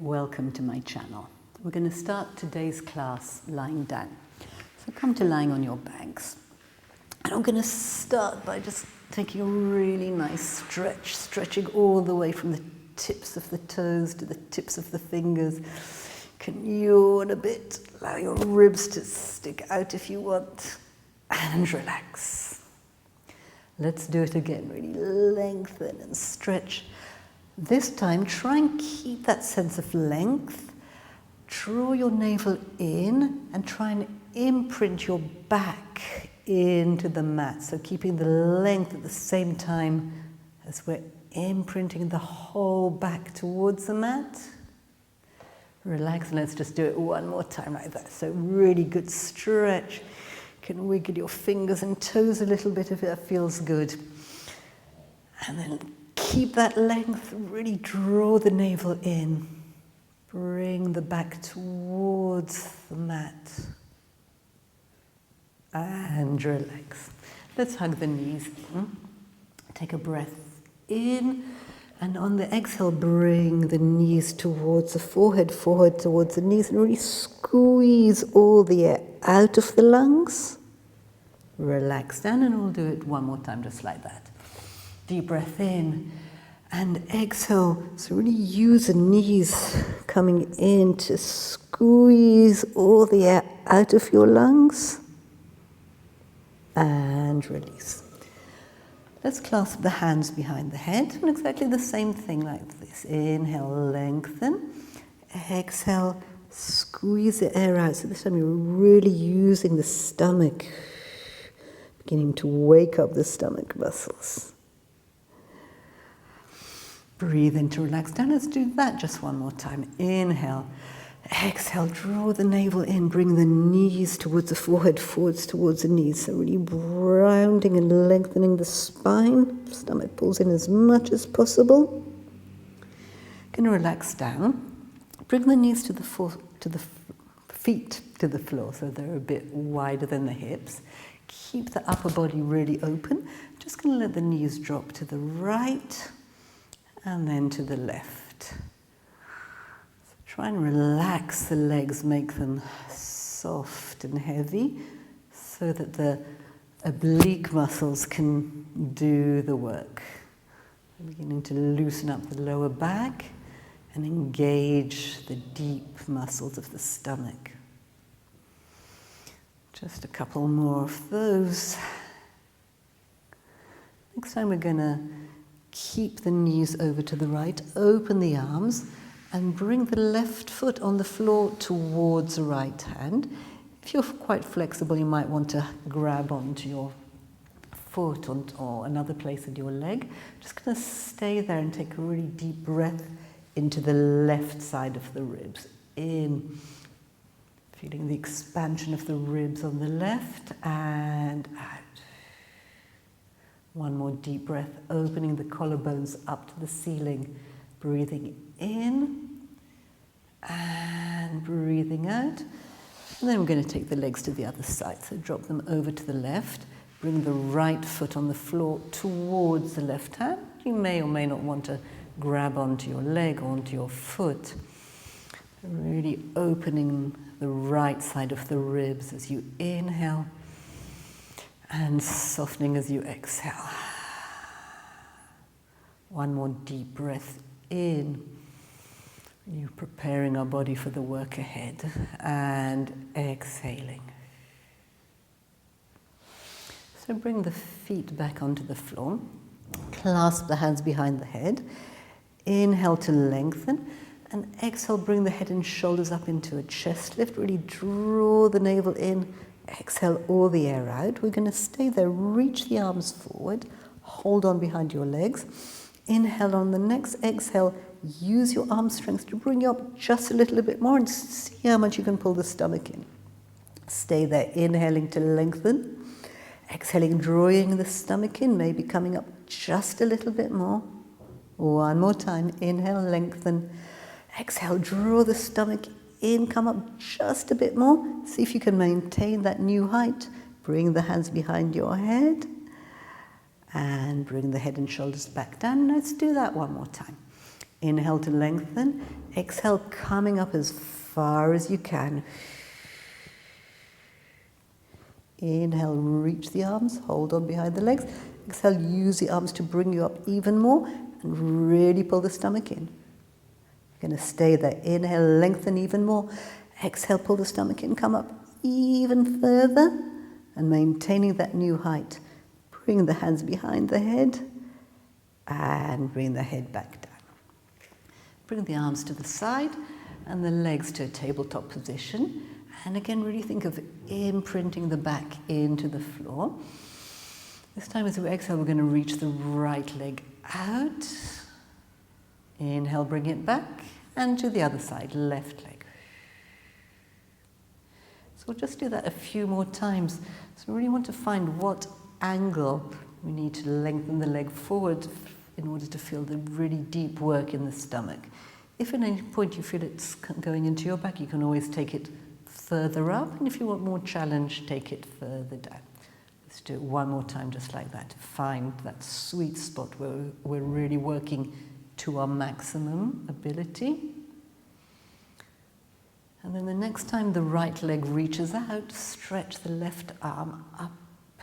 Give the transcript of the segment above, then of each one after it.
Welcome to my channel. We're going to start today's class lying down. So come to lying on your backs. And I'm going to start by just taking a really nice stretch, stretching all the way from the tips of the toes to the tips of the fingers. You can yawn a bit, allow your ribs to stick out if you want, and relax. Let's do it again. Really lengthen and stretch. This time, try and keep that sense of length. Draw your navel in and try and imprint your back into the mat. So keeping the length at the same time as we're imprinting the whole back towards the mat. Relax, and let's just do it one more time like that. So really good stretch. You can wiggle your fingers and toes a little bit if it feels good. And then keep that length, really draw the navel in. Bring the back towards the mat. And relax. Let's hug the knees in. Take a breath in. And on the exhale, bring the knees towards the forehead, forehead towards the knees, and really squeeze all the air out of the lungs. Relax down, and we'll do it one more time, just like that. Deep breath in and exhale. So really use the knees coming in to squeeze all the air out of your lungs. And release. Let's clasp the hands behind the head and exactly the same thing like this. Inhale, lengthen. Exhale, squeeze the air out. So this time you're really using the stomach, beginning to wake up the stomach muscles. Breathe in to relax down. Let's do that just one more time. Inhale. Exhale, draw the navel in, bring the knees towards the forehead, forwards towards the knees. So really rounding and lengthening the spine. Stomach pulls in as much as possible. Going to relax down. Bring the knees to the feet to the floor, so they're a bit wider than the hips. Keep the upper body really open. Just going to let the knees drop to the right and then to the left. So try and relax the legs, make them soft and heavy so that the oblique muscles can do the work. Beginning to loosen up the lower back and engage the deep muscles of the stomach. Just a couple more of those. Next time we're going to keep the knees over to the right, open the arms, and bring the left foot on the floor towards the right hand. If you're quite flexible, you might want to grab onto your foot or another place in your leg. Just going to stay there and take a really deep breath into the left side of the ribs. In, feeling the expansion of the ribs on the left, and out. One more deep breath, opening the collarbones up to the ceiling. Breathing in and breathing out. And then we're going to take the legs to the other side. So drop them over to the left. Bring the right foot on the floor towards the left hand. You may or may not want to grab onto your leg or onto your foot. Really opening the right side of the ribs as you inhale. And softening as you exhale. One more deep breath in. You're preparing our body for the work ahead. And exhaling. So bring the feet back onto the floor. Clasp the hands behind the head. Inhale to lengthen. And exhale, bring the head and shoulders up into a chest lift. Really draw the navel in. Exhale all the air out. We're going to stay there. Reach the arms forward. Hold on behind your legs. Inhale on the next exhale. Use your arm strength to bring you up just a little bit more and see how much you can pull the stomach in. Stay there. Inhaling to lengthen. Exhaling, drawing the stomach in, maybe coming up just a little bit more. One more time. Inhale, lengthen. Exhale, draw the stomach in, come up just a bit more. See if you can maintain that new height. Bring the hands behind your head. And bring the head and shoulders back down. Let's do that one more time. Inhale to lengthen. Exhale, coming up as far as you can. Inhale, reach the arms, hold on behind the legs. Exhale, use the arms to bring you up even more and really pull the stomach in. You're going to stay there. Inhale, lengthen even more. Exhale, pull the stomach in, come up even further and maintaining that new height. Bring the hands behind the head and bring the head back down. Bring the arms to the side and the legs to a tabletop position. And again, really think of imprinting the back into the floor. This time as we exhale, we're going to reach the right leg out. Inhale, bring it back. And to the other side, left leg. So we'll just do that a few more times. So we really want to find what angle we need to lengthen the leg forward in order to feel the really deep work in the stomach. If at any point you feel it's going into your back, you can always take it further up, and if you want more challenge, take it further down. Let's do it one more time just like that to find that sweet spot where we're really working to our maximum ability. And then the next time the right leg reaches out, stretch the left arm up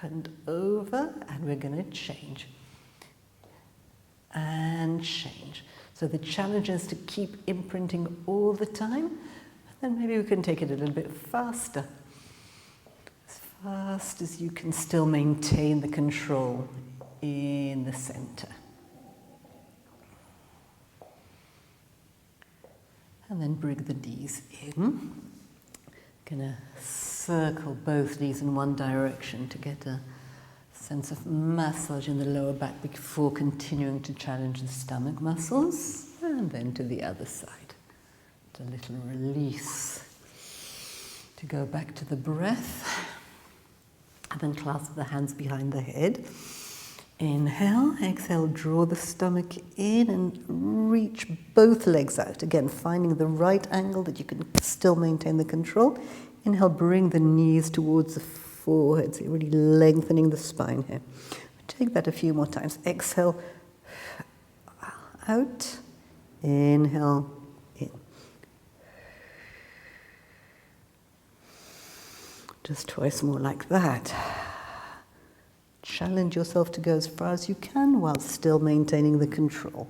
and over, and we're going to change. And change. So the challenge is to keep imprinting all the time. Then maybe we can take it a little bit faster. As fast as you can still maintain the control in the center. And then bring the knees in. Gonna circle both knees in one direction to get a sense of massage in the lower back before continuing to challenge the stomach muscles. And then to the other side. A little release to go back to the breath, and then clasp the hands behind the head. Inhale, exhale, draw the stomach in and reach both legs out. Again, finding the right angle that you can still maintain the control. Inhale, bring the knees towards the forehead, so you're really lengthening the spine here. Take that a few more times. Exhale, out. Inhale, in. Just twice more like that. Challenge yourself to go as far as you can while still maintaining the control.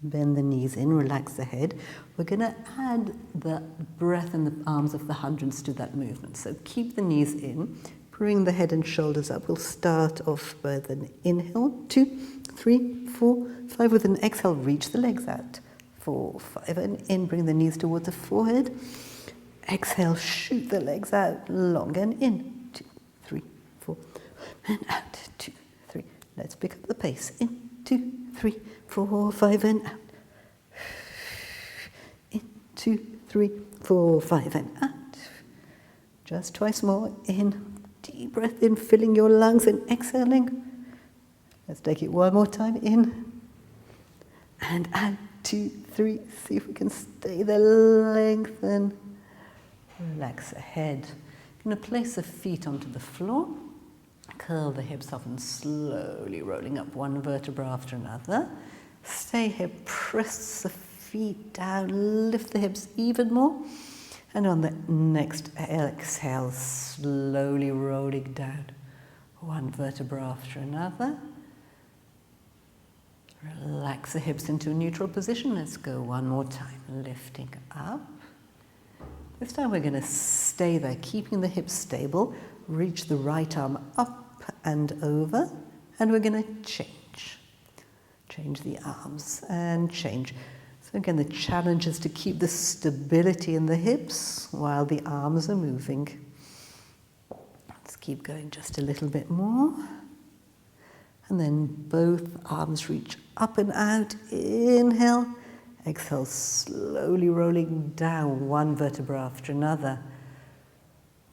Bend the knees in, relax the head. We're going to add the breath and the arms of the hundreds to that movement. So keep the knees in, bring the head and shoulders up. We'll start off with an inhale, 2, 3, 4, 5. With an exhale, reach the legs out. 4, 5, and in, bring the knees towards the forehead. Exhale, shoot the legs out, long and in. 2, 3, 4, and out. 2, 3. Let's pick up the pace. In, 2, 3, 4, 5, and out. In, 2, 3, 4, 5, and out. Just twice more. In, deep breath in, filling your lungs and exhaling. Let's take it one more time. In, and out. 2, 3. See if we can stay there. Lengthen. Relax the head. You're going to place the feet onto the floor. Curl the hips up and slowly rolling up one vertebra after another. Stay here, press the feet down, lift the hips even more. And on the next exhale, slowly rolling down one vertebra after another. Relax the hips into a neutral position. Let's go one more time, lifting up. This time we're going to stay there, keeping the hips stable. Reach the right arm up and over, and we're going to change. Change the arms and change. So again, the challenge is to keep the stability in the hips while the arms are moving. Let's keep going just a little bit more. And then both arms reach up and out. Inhale. Exhale, slowly rolling down one vertebra after another.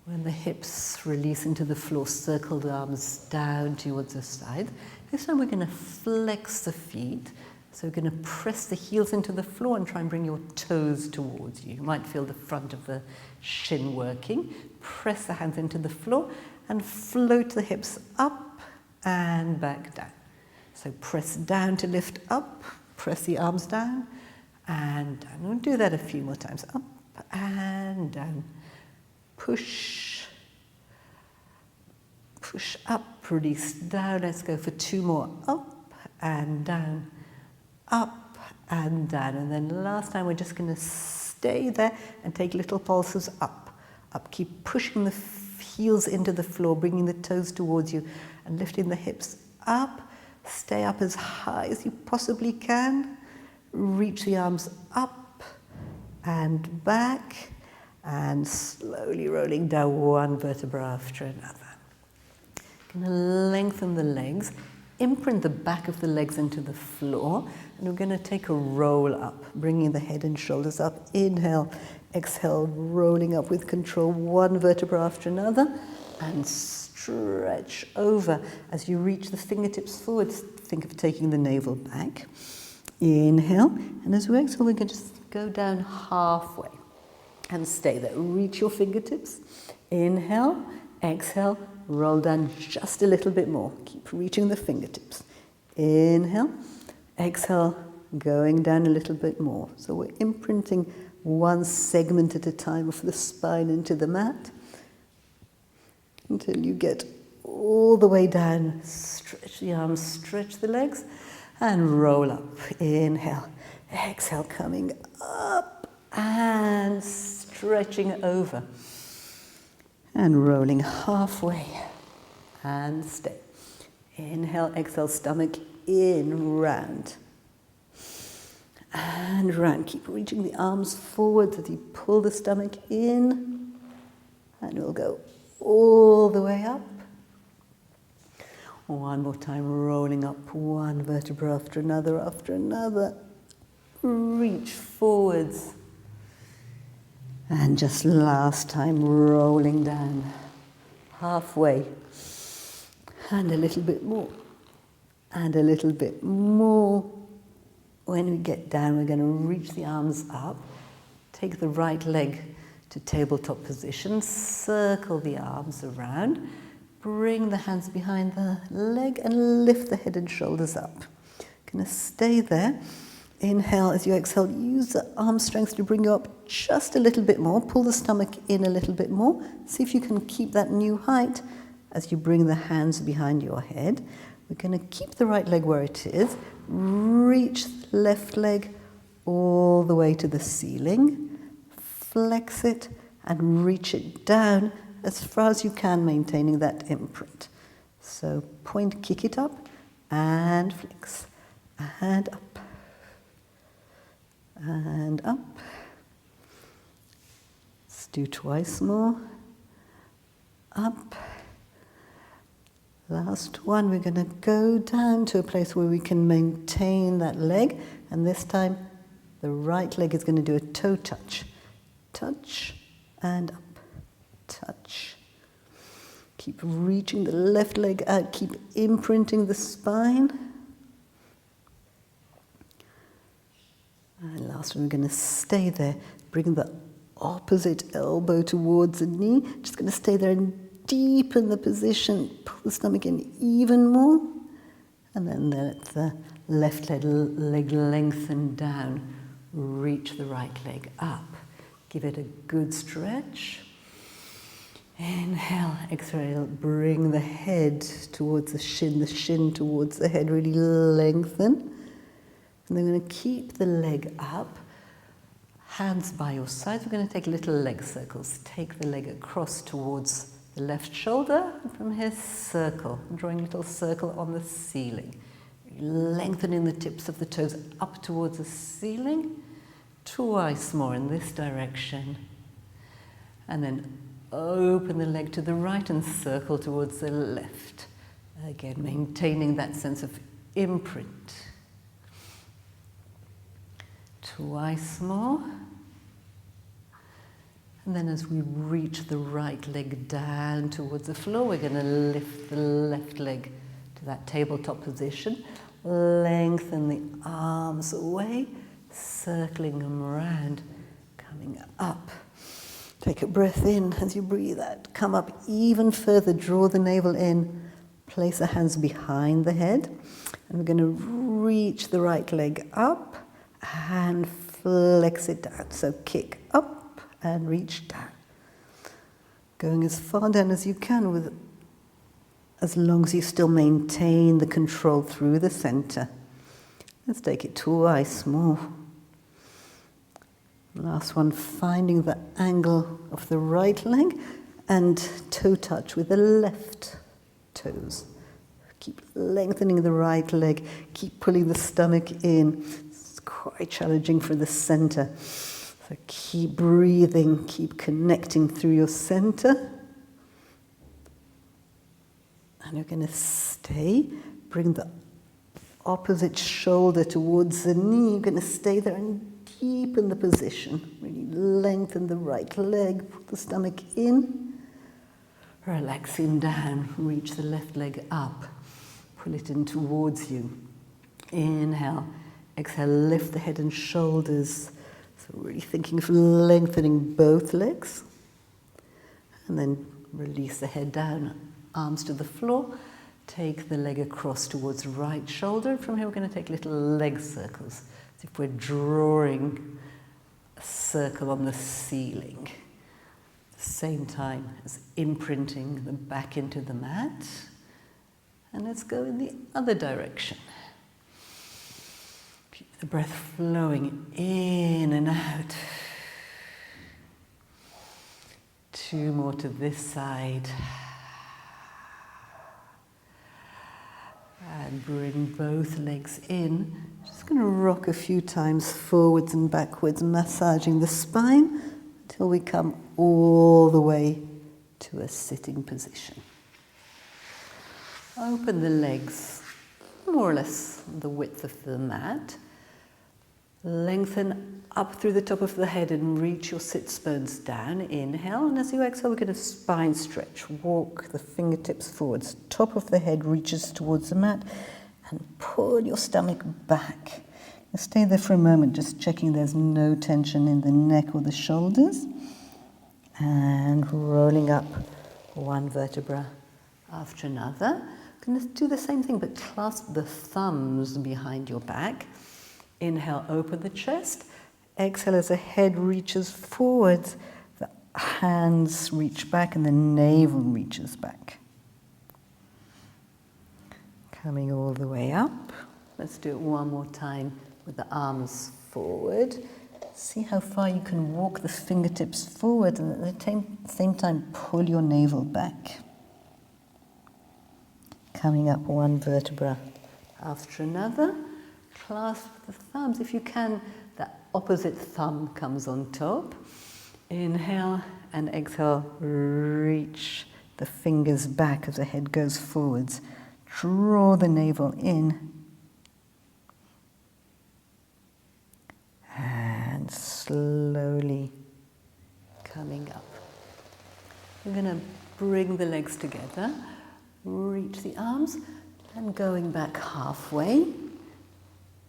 When the hips release into the floor, circle the arms down towards the side. This time we're going to flex the feet. So we're going to press the heels into the floor and try and bring your toes towards you. You might feel the front of the shin working. Press the hands into the floor and float the hips up and back down. So press down to lift up. Press the arms down and down. We'll do that a few more times. Up and down. Push. Push up, release down. Let's go for 2 more. Up and down. Up and down. And then last time we're just going to stay there and take little pulses up. Up. Keep pushing the heels into the floor, bringing the toes towards you and lifting the hips up. Stay up as high as you possibly can. Reach the arms up and back and slowly rolling down one vertebra after another. Going to lengthen the legs, imprint the back of the legs into the floor, and we're going to take a roll up, bringing the head and shoulders up. Inhale, exhale, rolling up with control, one vertebra after another, and stretch over. As you reach the fingertips forwards, think of taking the navel back. Inhale, and as we exhale, we're going to just go down halfway and stay there. Reach your fingertips. Inhale, exhale, roll down just a little bit more. Keep reaching the fingertips. Inhale, exhale, going down a little bit more. So we're imprinting one segment at a time of the spine into the mat until you get all the way down. Stretch the arms, stretch the legs, and roll up. Inhale, exhale, coming up and stretching over. And rolling halfway and stay. Inhale, exhale, stomach in, round. And round. Keep reaching the arms forward as you pull the stomach in. And we'll go all the way up. One more time, rolling up one vertebra after another after another. Reach forwards. And just last time, rolling down halfway. And a little bit more. And a little bit more. When we get down, we're going to reach the arms up. Take the right leg to tabletop position. Circle the arms around. Bring the hands behind the leg and lift the head and shoulders up. Going to stay there. Inhale, as you exhale, use the arm strength to bring you up just a little bit more. Pull the stomach in a little bit more. See if you can keep that new height as you bring the hands behind your head. We're going to keep the right leg where it is. Reach the left leg all the way to the ceiling. Flex it and reach it down as far as you can, maintaining that imprint. So point, kick it up and flex and up. And up. Let's do twice more. Up. Last one, we're going to go down to a place where we can maintain that leg. And this time, the right leg is going to do a toe touch. Touch and up. Touch. Keep reaching the left leg out. Keep imprinting the spine. And last one, we're going to stay there. Bring the opposite elbow towards the knee. Just going to stay there and deepen the position. Pull the stomach in even more. And then let the left leg lengthen down. Reach the right leg up. Give it a good stretch. Inhale, exhale, bring the head towards the shin towards the head. Really lengthen. And then we're going to keep the leg up, hands by your sides. We're going to take little leg circles. Take the leg across towards the left shoulder, and from here, circle. Drawing a little circle on the ceiling. Lengthening the tips of the toes up towards the ceiling. Twice more in this direction. And then open the leg to the right and circle towards the left. Again, maintaining that sense of imprint. Twice more. And then as we reach the right leg down towards the floor, we're going to lift the left leg to that tabletop position. Lengthen the arms away, circling them around, coming up. Take a breath in as you breathe out. Come up even further, draw the navel in, Place the hands behind the head, and we're going to reach the right leg up and flex it down. So kick up and reach down. Going as far down as you can, as long as you still maintain the control through the center. Let's take it twice more. Last one, finding the angle of the right leg and toe touch with the left toes. Keep lengthening the right leg, keep pulling the stomach in. It's quite challenging for the center. So keep breathing, keep connecting through your center. And you're going to stay. Bring the opposite shoulder towards the knee. You're going to stay there and deepen the position. Really lengthen the right leg, pull the stomach in. Relaxing down, reach the left leg up. Pull it in towards you. Inhale. Exhale, lift the head and shoulders. So really thinking of lengthening both legs. And then release the head down, arms to the floor. Take the leg across towards right shoulder. From here we're going to take little leg circles, as if we're drawing a circle on the ceiling. At the same time as imprinting the back into the mat. And let's go in the other direction. Keep the breath flowing in and out. 2 more to this side. And bring both legs in. Just going to rock a few times forwards and backwards, massaging the spine until we come all the way to a sitting position. Open the legs more or less the width of the mat. Lengthen up through the top of the head and reach your sits bones down. Inhale, and as you exhale, we're going to spine stretch. Walk the fingertips forwards. Top of the head reaches towards the mat and pull your stomach back. Now stay there for a moment, just checking there's no tension in the neck or the shoulders. And rolling up one vertebra after another. Going to do the same thing, but clasp the thumbs behind your back. Inhale, open the chest. Exhale as the head reaches forwards, the hands reach back and the navel reaches back. Coming all the way up. Let's do it one more time with the arms forward. See how far you can walk the fingertips forward and at the same time pull your navel back. Coming up one vertebra after another. Clasp the thumbs. If you can, the opposite thumb comes on top. Inhale and exhale, reach the fingers back as the head goes forwards. Draw the navel in. And slowly coming up. We're going to bring the legs together. Reach the arms and going back halfway.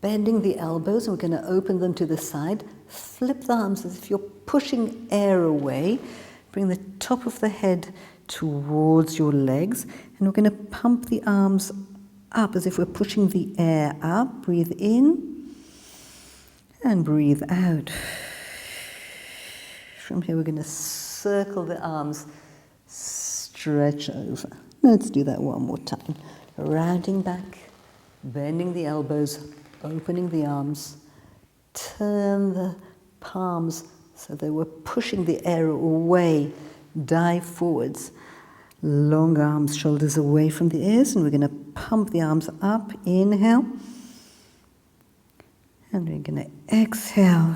Bending the elbows, and we're going to open them to the side. Flip the arms as if you're pushing air away. Bring the top of the head towards your legs. And we're going to pump the arms up as if we're pushing the air up. Breathe in and breathe out. From here we're going to circle the arms, stretch over. Let's do that one more time. Rounding back, bending the elbows, opening the arms, turn the palms so they were pushing the air away, dive forwards, long arms, shoulders away from the ears, and we're going to pump the arms up, inhale, and we're going to exhale,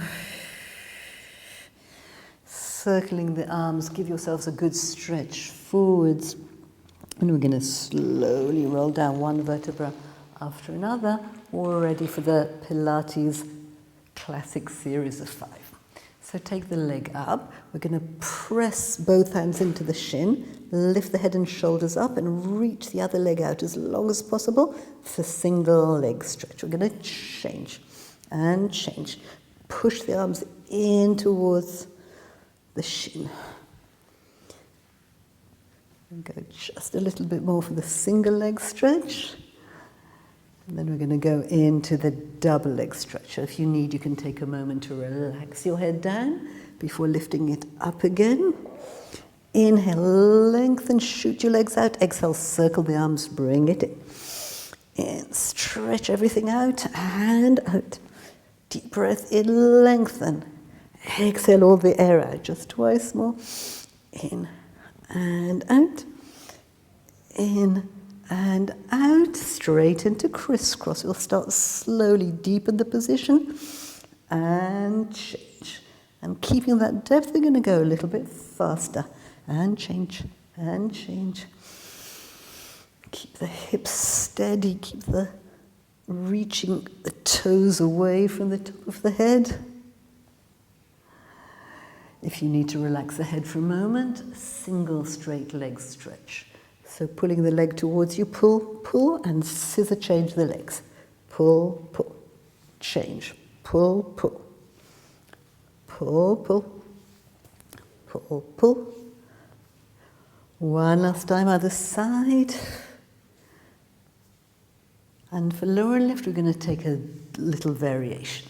circling the arms, give yourselves a good stretch forwards, and we're going to slowly roll down one vertebra after another. We're ready for the Pilates classic series of 5. So take the leg up. We're going to press both hands into the shin, lift the head and shoulders up and reach the other leg out as long as possible for single leg stretch. We're going to change and change. Push the arms in towards the shin. And go just a little bit more for the single leg stretch. And then we're going to go into the double leg stretch. So if you need, you can take a moment to relax your head down before lifting it up again. Inhale, lengthen, shoot your legs out. Exhale, circle the arms, bring it in. In, stretch everything out and out. Deep breath in, lengthen. Exhale all the air out, just twice more. In and out. In and out. Straight into crisscross. We'll start slowly, deepen the position and change. And keeping that depth, we're going to go a little bit faster. And change, and change. Keep the hips steady, keep the reaching the toes away from the top of the head. If you need to relax the head for a moment, single straight leg stretch. So pulling the leg towards you, pull, pull, and scissor change the legs. Pull, pull, change, pull, pull. Pull, pull, pull, pull. One last time, other side. And for lower lift, we're going to take a little variation.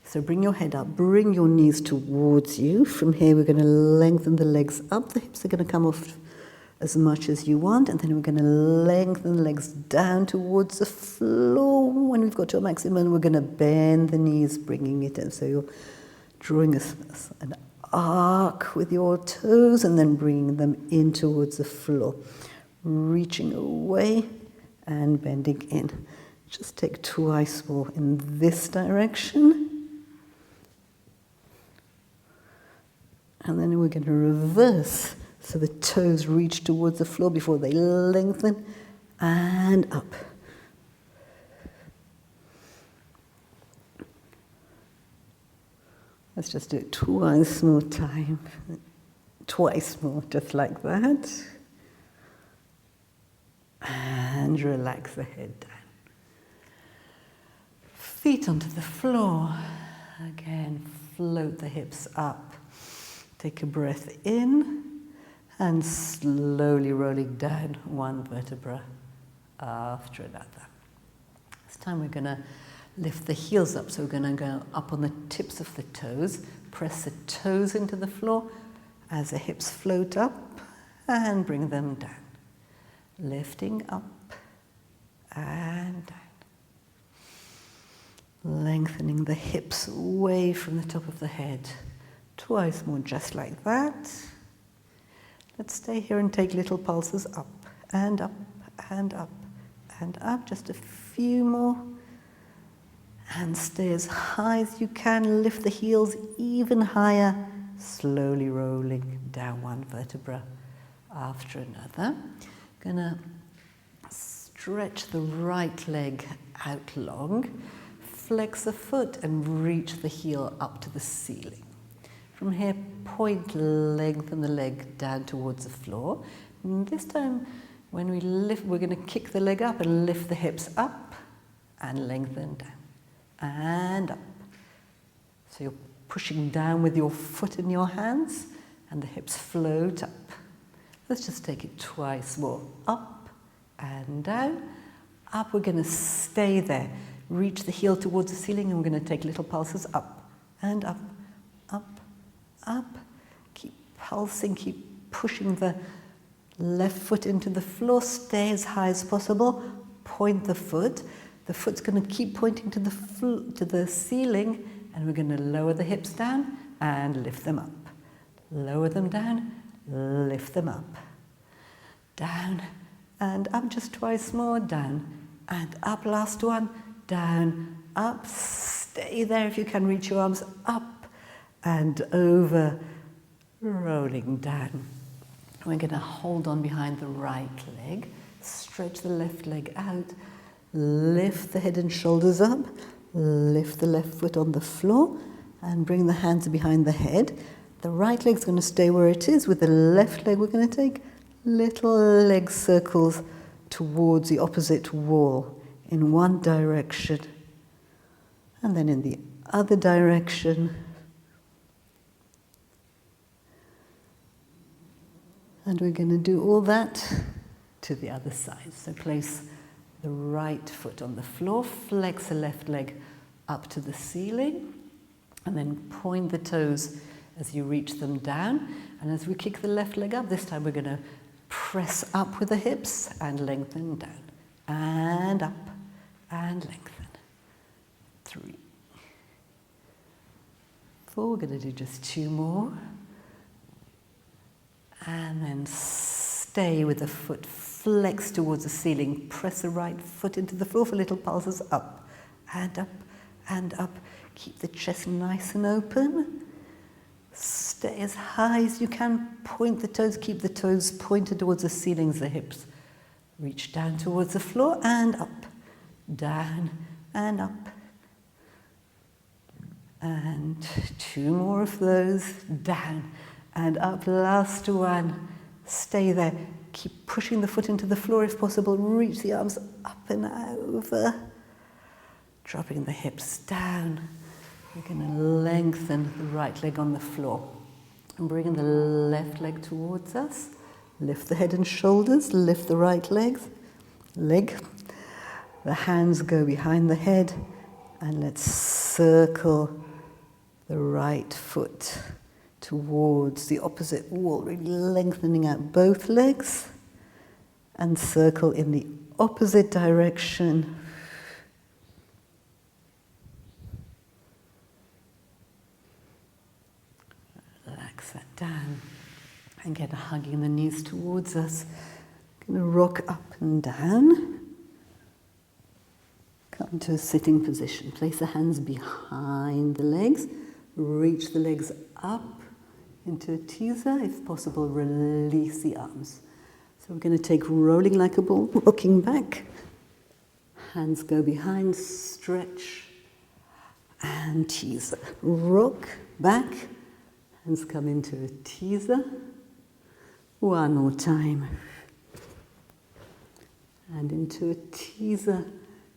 So bring your head up, bring your knees towards you. From here, we're going to lengthen the legs up. The hips are going to come off as much as you want. And then we're going to lengthen the legs down towards the floor. When we've got to a maximum, we're going to bend the knees, bringing it in. So you're drawing an arc with your toes and then bringing them in towards the floor. Reaching away and bending in. Just take twice more in this direction. And then we're going to reverse. So the toes reach towards the floor before they lengthen and up. Let's just do it twice more time. Twice more, just like that. And relax the head down. Feet onto the floor. Again, float the hips up. Take a breath in and slowly rolling down one vertebra after another. This time we're going to lift the heels up, so we're going to go up on the tips of the toes, press the toes into the floor as the hips float up and bring them down. Lifting up and down. Lengthening the hips away from the top of the head. Twice more, just like that. Let's stay here and take little pulses up and up and up and up. Just a few more. And stay as high as you can. Lift the heels even higher. Slowly rolling down one vertebra after another. Gonna stretch the right leg out long. Flex the foot and reach the heel up to the ceiling. From here, point, lengthen the leg down towards the floor. And this time, when we lift, we're gonna kick the leg up and lift the hips up and lengthen down. And up. So you're pushing down with your foot in your hands and the hips float up. Let's just take it twice more. Up and down. Up, we're going to stay there. Reach the heel towards the ceiling and we're going to take little pulses up and up, up, up. Keep pulsing, keep pushing the left foot into the floor. Stay as high as possible. Point the foot. The foot's going to keep pointing to the ceiling, and we're going to lower the hips down and lift them up. Lower them down, lift them up. Down and up, just twice more. Down and up, last one. Down, up, stay there if you can. Reach your arms up and over, rolling down. We're going to hold on behind the right leg, stretch the left leg out. Lift the head and shoulders up, lift the left foot on the floor and bring the hands behind the head. The right leg's going to stay where it is. With the left leg, we're going to take little leg circles towards the opposite wall in one direction and then in the other direction. And we're going to do all that to the other side. So place the right foot on the floor, flex the left leg up to the ceiling, and then point the toes as you reach them down. And as we kick the left leg up, this time we're going to press up with the hips and lengthen down. And up and lengthen. 3. 4, we're going to do just 2 more. And then stay with the foot flexed towards the ceiling. Press the right foot into the floor for little pulses up and up and up. Keep the chest nice and open. Stay as high as you can. Point the toes. Keep the toes pointed towards the ceilings, the hips. Reach down towards the floor and up. Down and up. And 2 more of those. Down and up. Last one. Stay there. Keep pushing the foot into the floor if possible. Reach the arms up and over. Dropping the hips down. We're going to lengthen the right leg on the floor. And bringing the left leg towards us. Lift the head and shoulders. Lift the right leg. The hands go behind the head. And let's circle the right foot towards the opposite wall, really lengthening out both legs, and circle in the opposite direction. Relax that down and get a hugging the knees towards us. Going to rock up and down. Come to a sitting position. Place the hands behind the legs. Reach the legs up into a teaser. If possible, release the arms. So we're going to take rolling like a ball, rocking back. Hands go behind, stretch, and teaser. Rock back. Hands come into a teaser. One more time. And into a teaser.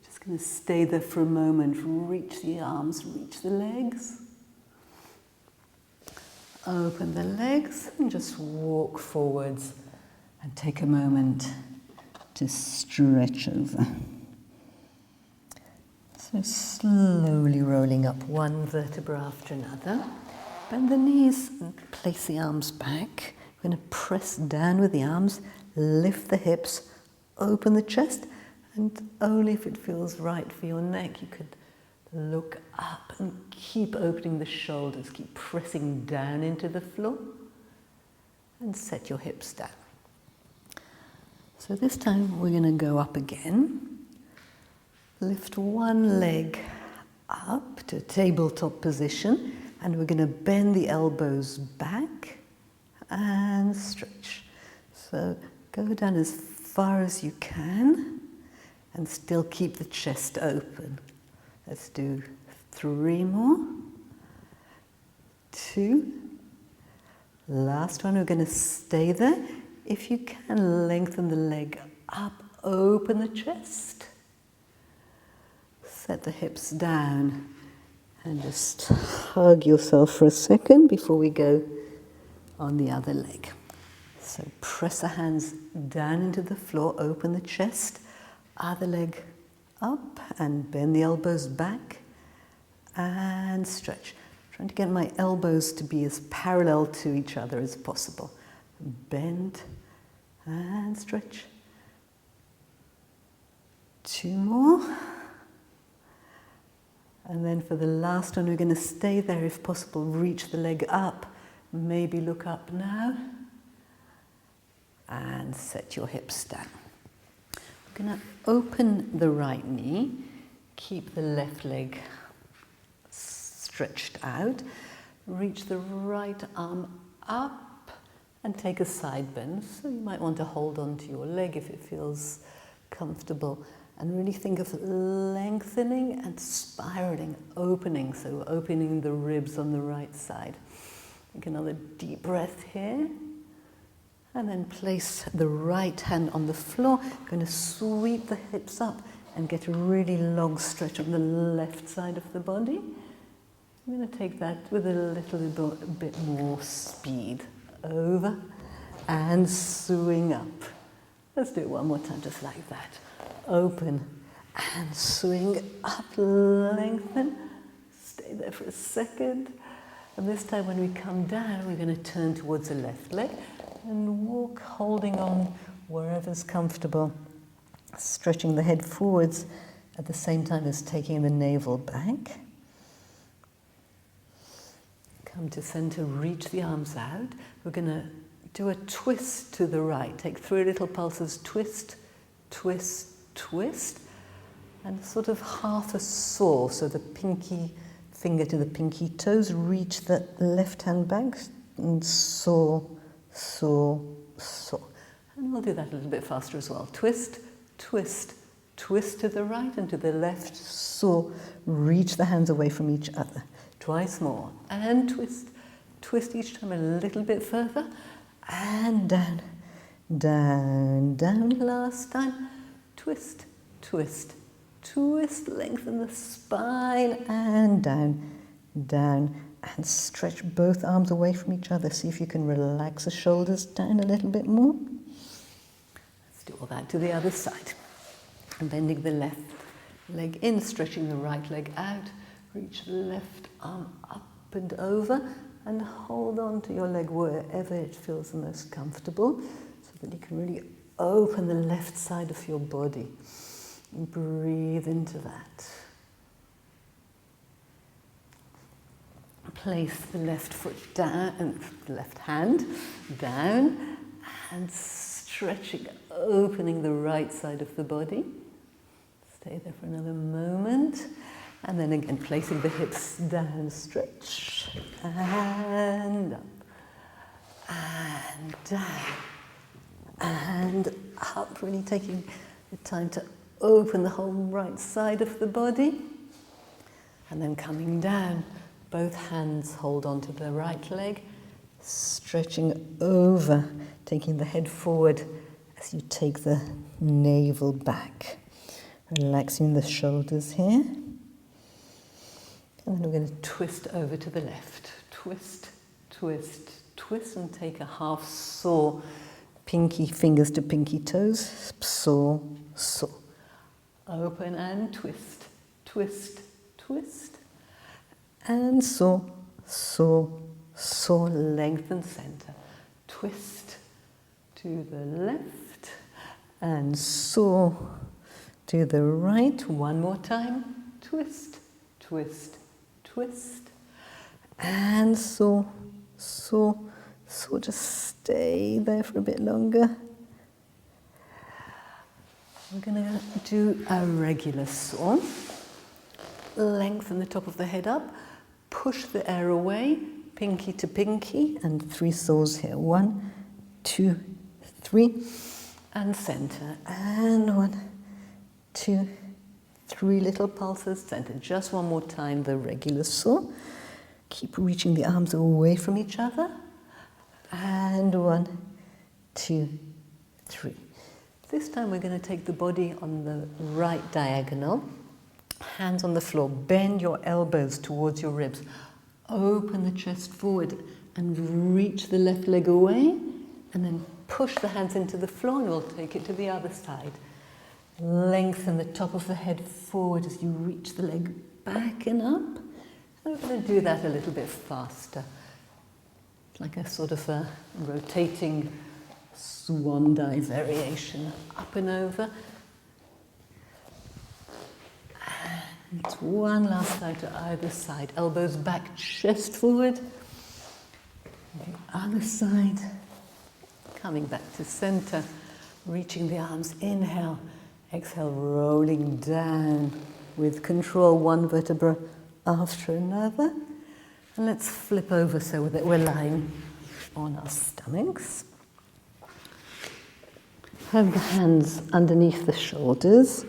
Just going to stay there for a moment. Reach the arms, reach the legs. Open the legs and just walk forwards and take a moment to stretch over. So slowly rolling up one vertebra after another. Bend the knees and place the arms back. We're going to press down with the arms, lift the hips, open the chest, and only if it feels right for your neck, you could look up and keep opening the shoulders, keep pressing down into the floor, and set your hips down. So this time we're going to go up again. Lift one leg up to tabletop position, and we're going to bend the elbows back and stretch. So go down as far as you can and still keep the chest open. Let's do 3 more. 2. Last one, we're going to stay there. If you can, lengthen the leg up, open the chest. Set the hips down and just hug yourself for a second before we go on the other leg. So press the hands down into the floor, open the chest, other leg up and bend the elbows back and stretch. Trying to get my elbows to be as parallel to each other as possible. Bend and stretch. 2 more. And then for the last one, we're going to stay there if possible. Reach the leg up. Maybe look up now. And set your hips down. We're going to open the right knee. Keep the left leg stretched out. Reach the right arm up and take a side bend. So you might want to hold on to your leg if it feels comfortable. And really think of lengthening and spiraling, opening. So opening the ribs on the right side. Take another deep breath here. And then place the right hand on the floor. Going to sweep the hips up and get a really long stretch on the left side of the body. I'm going to take that with a little bit more speed. Over and swing up. Let's do it one more time, just like that. Open and swing up, lengthen. Stay there for a second. And this time when we come down, we're going to turn towards the left leg and walk, holding on wherever's comfortable. Stretching the head forwards at the same time as taking the navel back. Come to center, reach the arms out. We're going to do a twist to the right. Take 3 little pulses, twist, twist, twist. And sort of half a saw, so the pinky finger to the pinky toes, reach the left hand back and saw, saw, saw. And we'll do that a little bit faster as well. Twist, twist, twist to the right and to the left, saw, reach the hands away from each other. Twice more, and twist, twist each time a little bit further, and down, down, down, last time, twist, twist, twist, lengthen the spine, and down, down, and stretch both arms away from each other. See if you can relax the shoulders down a little bit more. Let's do all that to the other side. And bending the left leg in, stretching the right leg out, reach the left arm up and over, and hold on to your leg wherever it feels the most comfortable, so that you can really open the left side of your body. And breathe into that. Place the left foot down, and the left hand down, and stretching, opening the right side of the body. Stay there for another moment. And then again, placing the hips down, stretch, and up, and down, and up. Really taking the time to open the whole right side of the body. And then coming down, both hands hold onto the right leg, stretching over, taking the head forward as you take the navel back. Relaxing the shoulders here. And then we're going to twist over to the left. Twist, twist, twist, and take a half saw. Pinky fingers to pinky toes. Saw, saw. Open and twist, twist, twist. And saw, saw, saw. Lengthen center. Twist to the left. And saw to the right. One more time. Twist, twist, twist, and saw, saw, saw. Just stay there for a bit longer. We're going to do a regular saw. Lengthen the top of the head up, push the air away, pinky to pinky, and 3 saws here. 1, 2, 3, and center. And 1, 2, 3 little pulses, center. Just one more time, the regular saw. Keep reaching the arms away from each other. And 1, 2, 3. This time we're going to take the body on the right diagonal. Hands on the floor. Bend your elbows towards your ribs. Open the chest forward and reach the left leg away. And then push the hands into the floor, and we'll take it to the other side. Lengthen the top of the head forward as you reach the leg back and up. And we're going to do that a little bit faster. It's like a sort of a rotating swan dive variation. Up and over. And one last time to either side. Elbows back, chest forward. The other side. Coming back to center. Reaching the arms. Inhale. Exhale, rolling down with control, one vertebra after another. And let's flip over so that we're lying on our stomachs. Have the hands underneath the shoulders.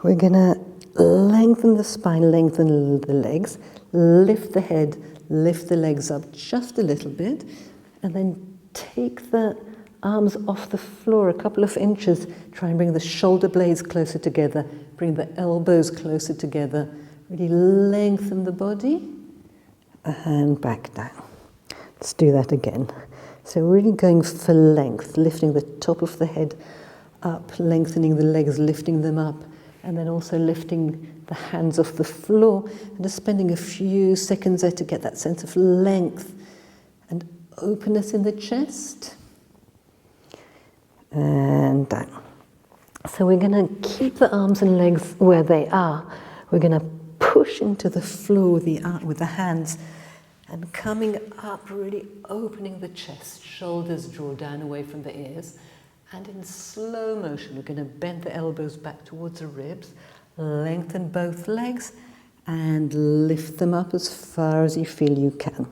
We're going to lengthen the spine, lengthen the legs, lift the head, lift the legs up just a little bit, and then take the arms off the floor a couple of inches. Try and bring the shoulder blades closer together. Bring the elbows closer together. Really lengthen the body. And back down. Let's do that again. So really going for length, lifting the top of the head up, lengthening the legs, lifting them up, and then also lifting the hands off the floor, and just spending a few seconds there to get that sense of length and openness in the chest. And down. So we're going to keep the arms and legs where they are. We're going to push into the floor with the hands and coming up, really opening the chest. Shoulders draw down away from the ears. And in slow motion, we're going to bend the elbows back towards the ribs, lengthen both legs, and lift them up as far as you feel you can.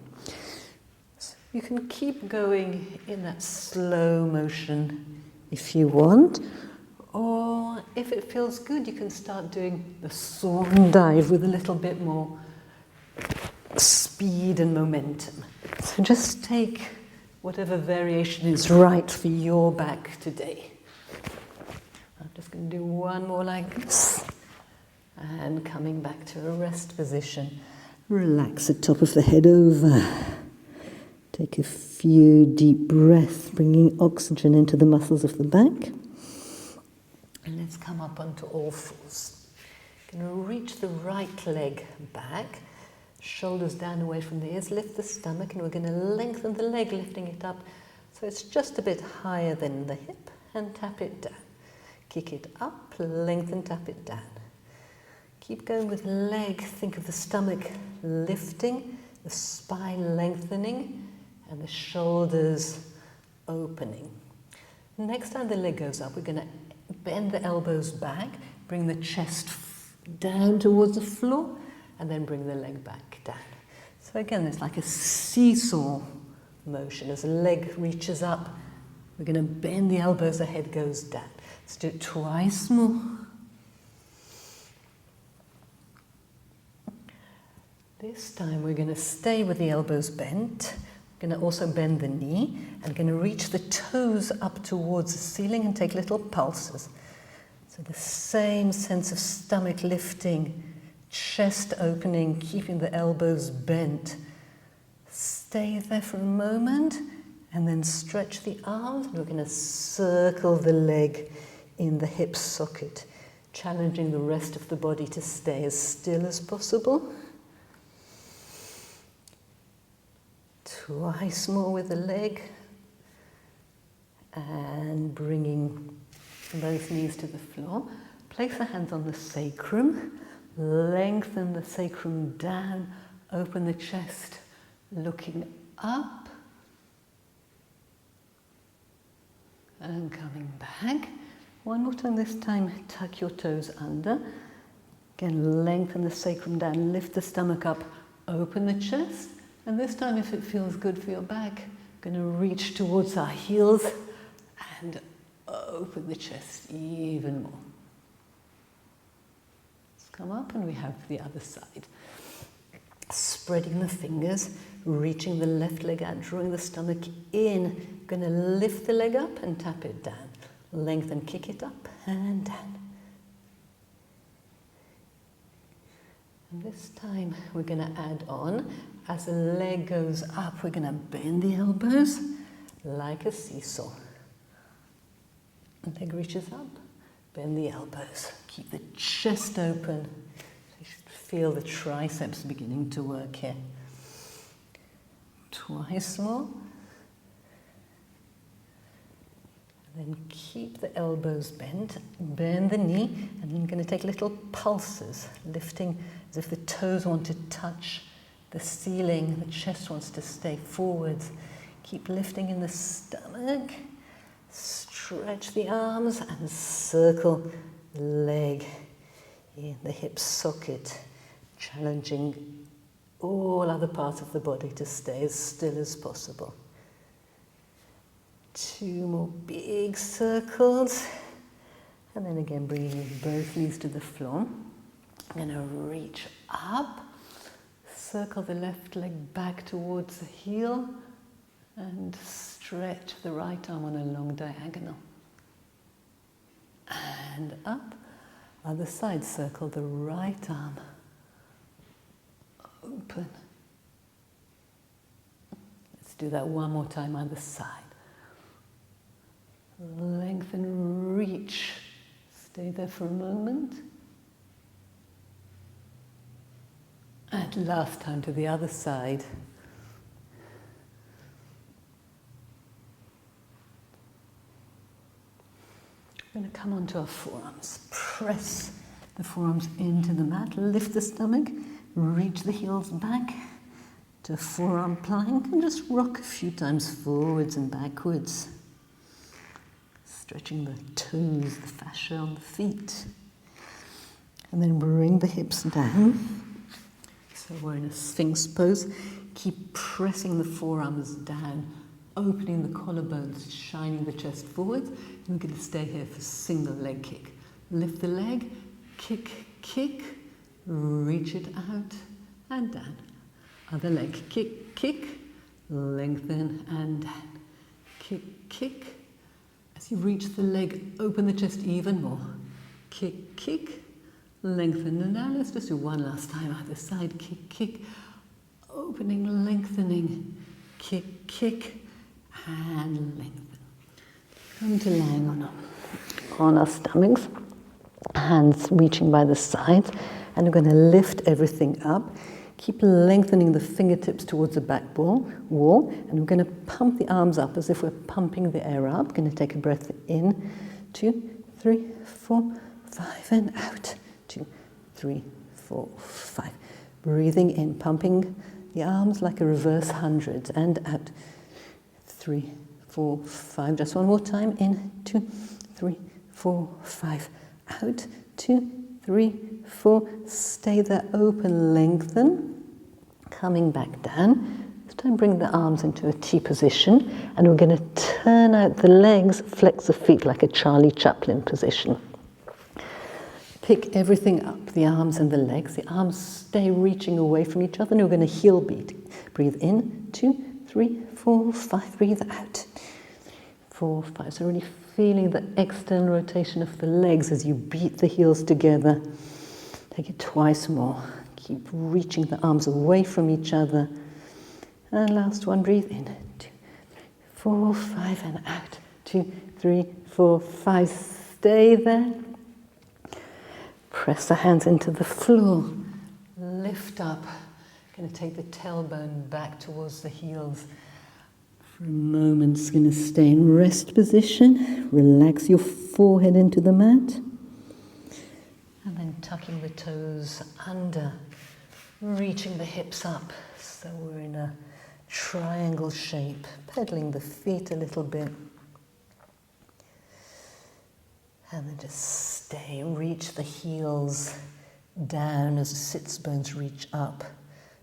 So you can keep going in that slow motion if you want, or if it feels good, you can start doing the Swan dive with a little bit more speed and momentum. So just take whatever variation is right for your back today. I'm just going to do one more like this. And coming back to a rest position. Relax the top of the head over. Take a few deep breaths, bringing oxygen into the muscles of the back. And let's come up onto all fours. Going to reach the right leg back. Shoulders down away from the ears, lift the stomach, and we're going to lengthen the leg, lifting it up so it's just a bit higher than the hip, and tap it down. Kick it up, lengthen, tap it down. Keep going with leg, think of the stomach lifting, the spine lengthening, and the shoulders opening. Next time the leg goes up, we're going to bend the elbows back, bring the chest down towards the floor, and then bring the leg back down. So again, it's like a seesaw motion. As the leg reaches up, we're going to bend the elbows, the head goes down. Let's do it twice more. This time we're going to stay with the elbows bent. We're going to also bend the knee and going to reach the toes up towards the ceiling and take little pulses. So the same sense of stomach lifting, chest opening, keeping the elbows bent. Stay there for a moment and then stretch the arms. We're going to circle the leg in the hip socket, challenging the rest of the body to stay as still as possible. Twice more with the leg. And bringing both knees to the floor. Place the hands on the sacrum. Lengthen the sacrum down, open the chest, looking up, and coming back. One more time this time, tuck your toes under. Again, lengthen the sacrum down, lift the stomach up, open the chest. And this time, if it feels good for your back, going to reach towards our heels and open the chest even more. Come up and we have the other side. Spreading the fingers, reaching the left leg out, drawing the stomach in. Going to lift the leg up and tap it down. Lengthen, kick it up and down. And this time we're going to add on. As the leg goes up, we're going to bend the elbows like a seesaw. The leg reaches up. Bend the elbows. Keep the chest open. You should feel the triceps beginning to work here. Twice more. And then keep the elbows bent. Bend the knee. And then you're going to take little pulses, lifting as if the toes want to touch the ceiling. The chest wants to stay forwards. Keep lifting in the stomach. Stretch the arms and circle the leg in the hip socket, challenging all other parts of the body to stay as still as possible. 2 more big circles, and then again bringing both knees to the floor. I'm going to reach up, circle the left leg back towards the heel, and stretch the right arm on a long diagonal. And up. Other side, circle the right arm. Open. Let's do that one more time on the side. Lengthen, reach. Stay there for a moment. And last time to the other side. We're going to come onto our forearms. Press the forearms into the mat. Lift the stomach. Reach the heels back to forearm plank and just rock a few times forwards and backwards. Stretching the toes, the fascia on the feet. And then bring the hips down. So we're in a Sphinx pose. Keep pressing the forearms down, opening the collarbones, shining the chest forwards. And we're going to stay here for single leg kick. Lift the leg, kick, kick, reach it out and down. Other leg, kick, kick, lengthen and down. Kick, kick. As you reach the leg, open the chest even more. Kick, kick, lengthen and down. Let's just do one last time. Either side, kick, kick, opening, lengthening, kick, kick, and lengthen. Come to lying on our stomachs, hands reaching by the sides, and we're going to lift everything up. Keep lengthening the fingertips towards the back wall, and we're going to pump the arms up as if we're pumping the air up. Going to take a breath in, 2, 3, 4, 5, and out. 2, 3, 4, 5. Breathing in, pumping the arms like a reverse 100, and out. 3, 4, 5. Just one more time. In, 2, 3, 4, 5. Out. 2, 3, 4. Stay there, open, lengthen. Coming back down. This time bring the arms into a T position, and we're going to turn out the legs, flex the feet like a Charlie Chaplin position. Pick everything up, the arms and the legs. The arms stay reaching away from each other, and we're going to heel beat. Breathe in, 2, 3, 4, 5. Breathe out. 4, 5. So really feeling the external rotation of the legs as you beat the heels together. Take it twice more. Keep reaching the arms away from each other. And last one, breathe in. 2, 3, 4, 5, and out. 2, 3, 4, 5. Stay there. Press the hands into the floor. Lift up. Going to take the tailbone back towards the heels. For a moment, just going to stay in rest position. Relax your forehead into the mat. And then tucking the toes under. Reaching the hips up. So we're in a triangle shape. Pedaling the feet a little bit. And then just stay. Reach the heels down as the sits bones reach up.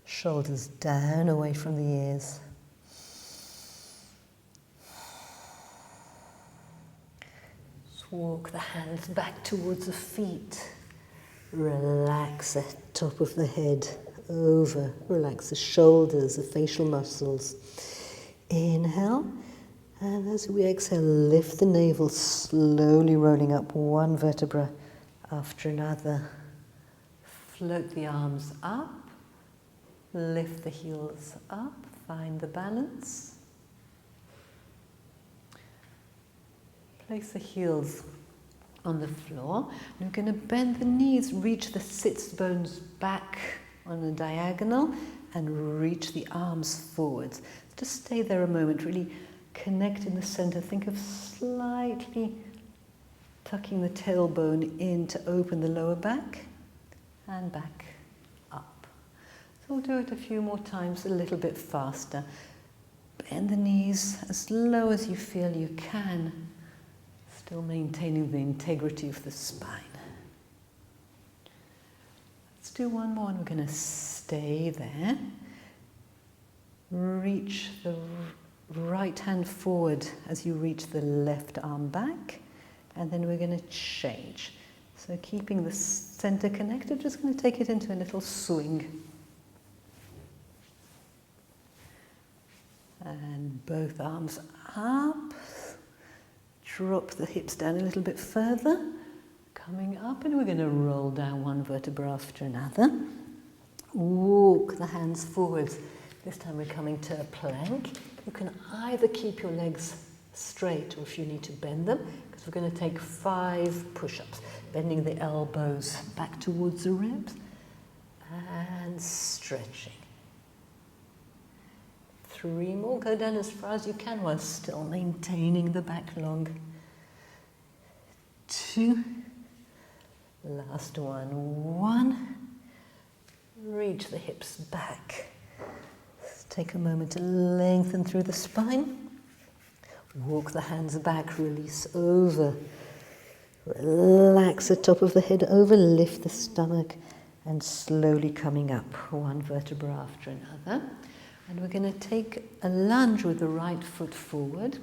Shoulders down away from the ears. Just walk the hands back towards the feet. Relax the top of the head over. Relax the shoulders, the facial muscles. Inhale. And as we exhale, lift the navel, slowly rolling up one vertebra after another. Float the arms up. Lift the heels up. Find the balance. Place the heels on the floor. And we're going to bend the knees, reach the sits bones back on a diagonal, and reach the arms forwards. Just stay there a moment, really connect in the center. Think of slightly tucking the tailbone in to open the lower back, and back up. So we'll do it a few more times, a little bit faster. Bend the knees as low as you feel you can, still maintaining the integrity of the spine. Let's do one more, and we're going to stay there. Reach the right hand forward as you reach the left arm back, and then we're going to change. So keeping the center connected, just going to take it into a little swing. And both arms up. Drop the hips down a little bit further. Coming up, and we're going to roll down one vertebra after another. Walk the hands forwards. This time we're coming to a plank. You can either keep your legs straight or if you need to bend them, because we're going to take 5 push-ups, bending the elbows back towards the ribs and stretching. 3 more, go down as far as you can while still maintaining the back long. 2, last one, 1, reach the hips back. Let's take a moment to lengthen through the spine. Walk the hands back, release over. Relax the top of the head over, lift the stomach, and slowly coming up, one vertebra after another. And we're going to take a lunge with the right foot forward.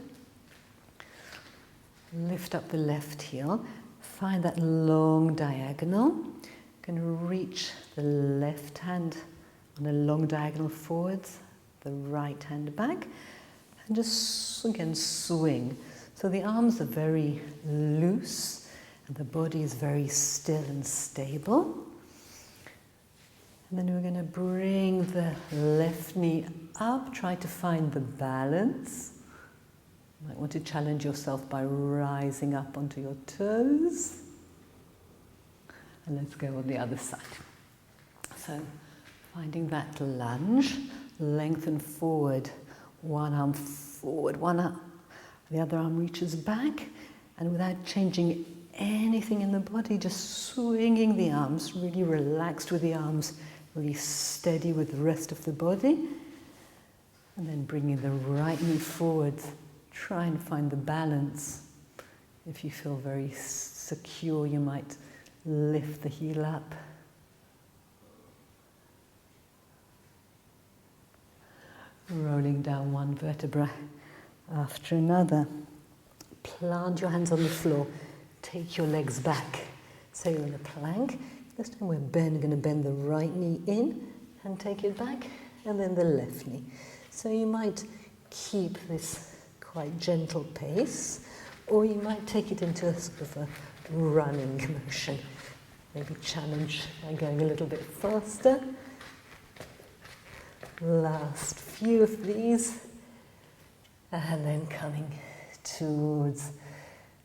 Lift up the left heel. Find that long diagonal. Going to reach the left hand on a long diagonal forwards, the right hand back, and just again swing. So the arms are very loose and the body is very still and stable. And then we're going to bring the left knee up, try to find the balance. You might want to challenge yourself by rising up onto your toes. And let's go on the other side. So finding that lunge, lengthen forward, one arm forward, one arm, the other arm reaches back, and without changing anything in the body, just swinging the arms, really relaxed with the arms, really steady with the rest of the body. And then bringing the right knee forward, try and find the balance. If you feel very secure, you might lift the heel up. Rolling down one vertebra after another. Plant your hands on the floor. Take your legs back. So you're in a plank. This time we're going to bend the right knee in and take it back, and then the left knee. So you might keep this quite gentle pace, or you might take it into a sort of a running motion. Maybe challenge by going a little bit faster. Last few of these, and then coming towards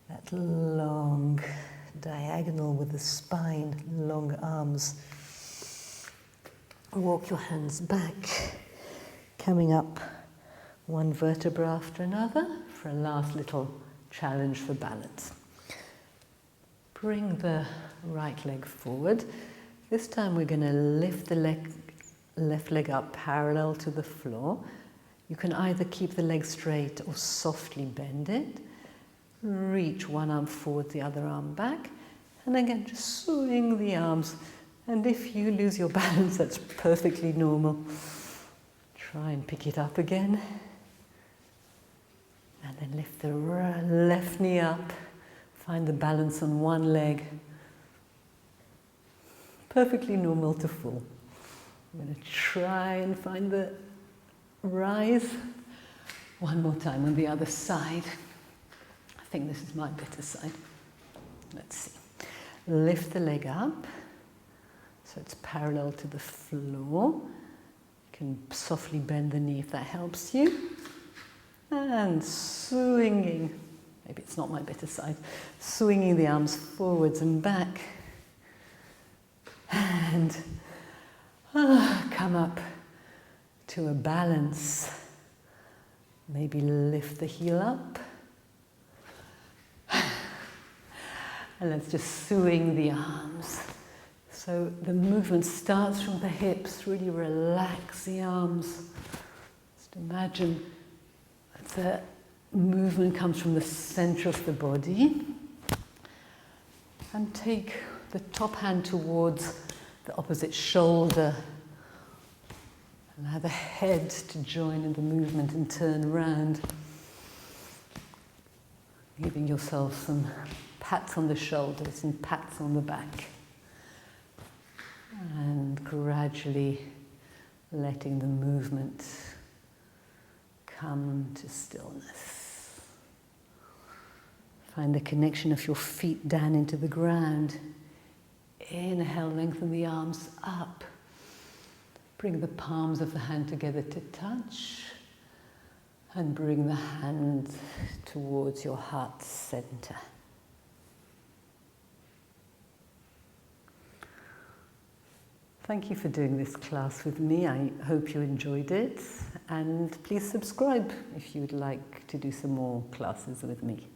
that long diagonal with the spine, long arms. Walk your hands back, coming up one vertebra after another for a last little challenge for balance. Bring the right leg forward. This time we're going to lift the left leg up parallel to the floor. You can either keep the leg straight or softly bend it. Reach one arm forward, the other arm back. And again, just swing the arms. And if you lose your balance, that's perfectly normal. Try and pick it up again. And then lift the left knee up. Find the balance on one leg. Perfectly normal to fall. I'm going to try and find the rise. One more time on the other side. I think this is my better side. Let's see. Lift the leg up so it's parallel to the floor. You can softly bend the knee if that helps you. And swinging, maybe it's not my better side, swinging the arms forwards and back. And come up to a balance. Maybe lift the heel up. And let's just swing the arms. So the movement starts from the hips, really relax the arms. Just imagine that the movement comes from the center of the body. And take the top hand towards the opposite shoulder. Allow the head to join in the movement and turn around. Giving yourself some pats on the shoulders and pats on the back. And gradually letting the movement come to stillness. Find the connection of your feet down into the ground. Inhale, lengthen the arms up. Bring the palms of the hand together to touch and bring the hand towards your heart center. Thank you for doing this class with me. I hope you enjoyed it, and please subscribe if you would like to do some more classes with me.